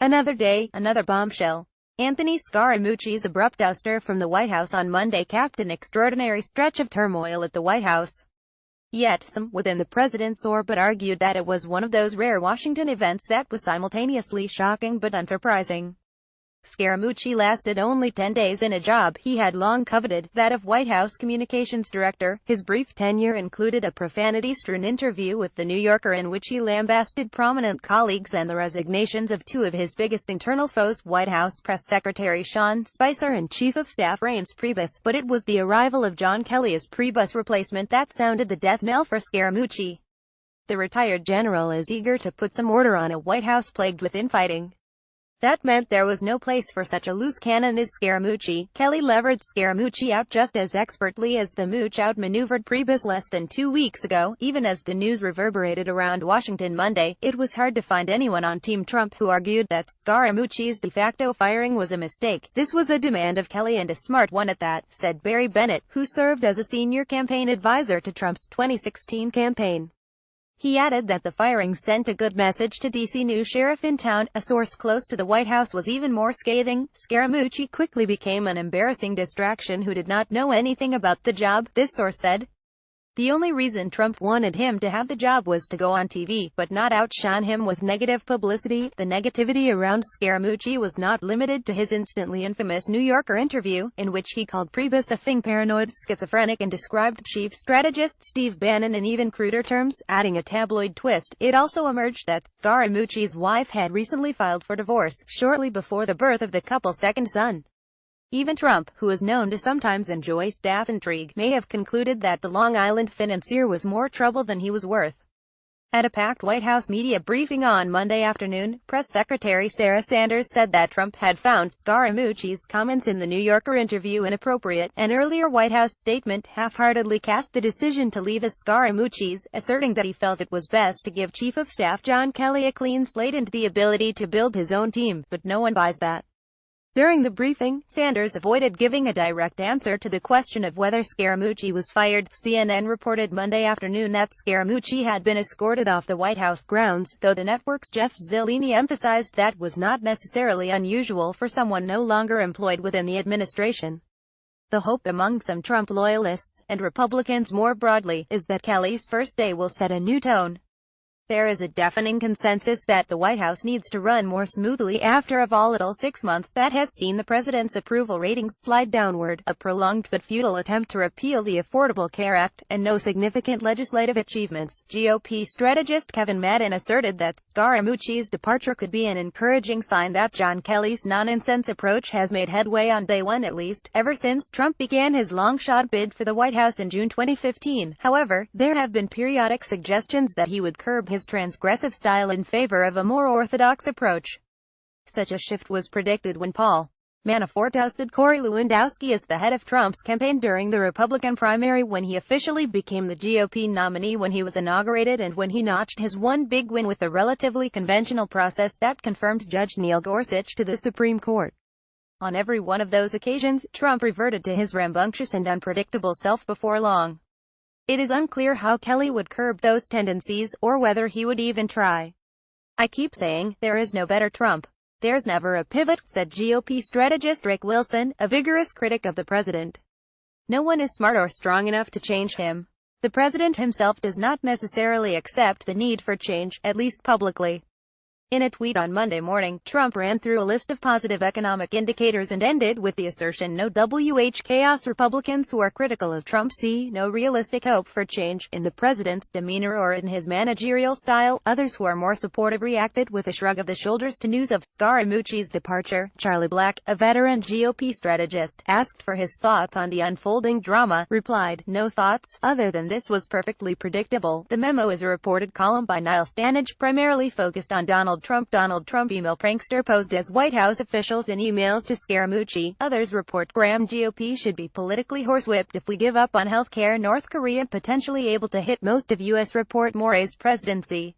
Another day, another bombshell. Anthony Scaramucci's abrupt ouster from the White House on Monday capped an extraordinary stretch of turmoil at the White House. Yet, some within the president's orbit argued that it was one of those rare Washington events that was simultaneously shocking but unsurprising. Scaramucci lasted only 10 days in a job he had long coveted, that of White House Communications Director. His brief tenure included a profanity-strewn interview with The New Yorker in which he lambasted prominent colleagues and the resignations of two of his biggest internal foes, White House Press Secretary Sean Spicer and Chief of Staff Reince Priebus. But it was the arrival of John Kelly as Priebus' replacement that sounded the death knell for Scaramucci. The retired general is eager to put some order on a White House plagued with infighting. That meant there was no place for such a loose cannon as Scaramucci. Kelly levered Scaramucci out just as expertly as the Mooch outmaneuvered Priebus less than 2 weeks ago. Even as the news reverberated around Washington Monday, it was hard to find anyone on Team Trump who argued that Scaramucci's de facto firing was a mistake. This was a demand of Kelly, and a smart one at that, said Barry Bennett, who served as a senior campaign advisor to Trump's 2016 campaign. He added that the firing sent a good message to D.C. new sheriff in town. A source close to the White House was even more scathing. Scaramucci quickly became an embarrassing distraction who did not know anything about the job, this source said. The only reason Trump wanted him to have the job was to go on TV, but not outshine him with negative publicity. The negativity around Scaramucci was not limited to his instantly infamous New Yorker interview, in which he called Priebus a fing paranoid schizophrenic and described chief strategist Steve Bannon in even cruder terms, adding a tabloid twist. It also emerged that Scaramucci's wife had recently filed for divorce, shortly before the birth of the couple's second son. Even Trump, who is known to sometimes enjoy staff intrigue, may have concluded that the Long Island financier was more trouble than he was worth. At a packed White House media briefing on Monday afternoon, Press Secretary Sarah Sanders said that Trump had found Scaramucci's comments in the New Yorker interview inappropriate. An earlier White House statement half-heartedly cast the decision to leave as Scaramucci's, asserting that he felt it was best to give Chief of Staff John Kelly a clean slate and the ability to build his own team, but no one buys that. During the briefing, Sanders avoided giving a direct answer to the question of whether Scaramucci was fired. CNN reported Monday afternoon that Scaramucci had been escorted off the White House grounds, though the network's Jeff Zellini emphasized that was not necessarily unusual for someone no longer employed within the administration. The hope among some Trump loyalists, and Republicans more broadly, is that Kelly's first day will set a new tone. There is a deafening consensus that the White House needs to run more smoothly after a volatile 6 months that has seen the president's approval ratings slide downward, a prolonged but futile attempt to repeal the Affordable Care Act, and no significant legislative achievements. GOP strategist Kevin Madden asserted that Scaramucci's departure could be an encouraging sign that John Kelly's non-nonsense approach has made headway on day one at least, ever since Trump began his long-shot bid for the White House in June 2015. However, there have been periodic suggestions that he would curb his transgressive style in favor of a more orthodox approach. Such a shift was predicted when Paul Manafort ousted Corey Lewandowski as the head of Trump's campaign during the Republican primary, when he officially became the GOP nominee when he was inaugurated, and when he notched his one big win with the relatively conventional process that confirmed Judge Neil Gorsuch to the Supreme Court. On every one of those occasions, Trump reverted to his rambunctious and unpredictable self before long. It is unclear how Kelly would curb those tendencies, or whether he would even try. "I keep saying, there is no better Trump. There's never a pivot," said GOP strategist Rick Wilson, a vigorous critic of the president. "No one is smart or strong enough to change him. The president himself does not necessarily accept the need for change, at least publicly." In a tweet on Monday morning, Trump ran through a list of positive economic indicators and ended with the assertion no chaos. Republicans who are critical of Trump see no realistic hope for change in the president's demeanor or in his managerial style. Others who are more supportive reacted with a shrug of the shoulders to news of Scaramucci's departure. Charlie Black, a veteran GOP strategist, asked for his thoughts on the unfolding drama, replied, "No thoughts, other than this was perfectly predictable." The memo is a reported column by Niall Stanage, primarily focused on Donald Trump email prankster posed as White House officials in emails to Scaramucci. Others report Graham GOP should be politically horsewhipped if we give up on health care. North Korea potentially able to hit most of U.S. report Moray's presidency.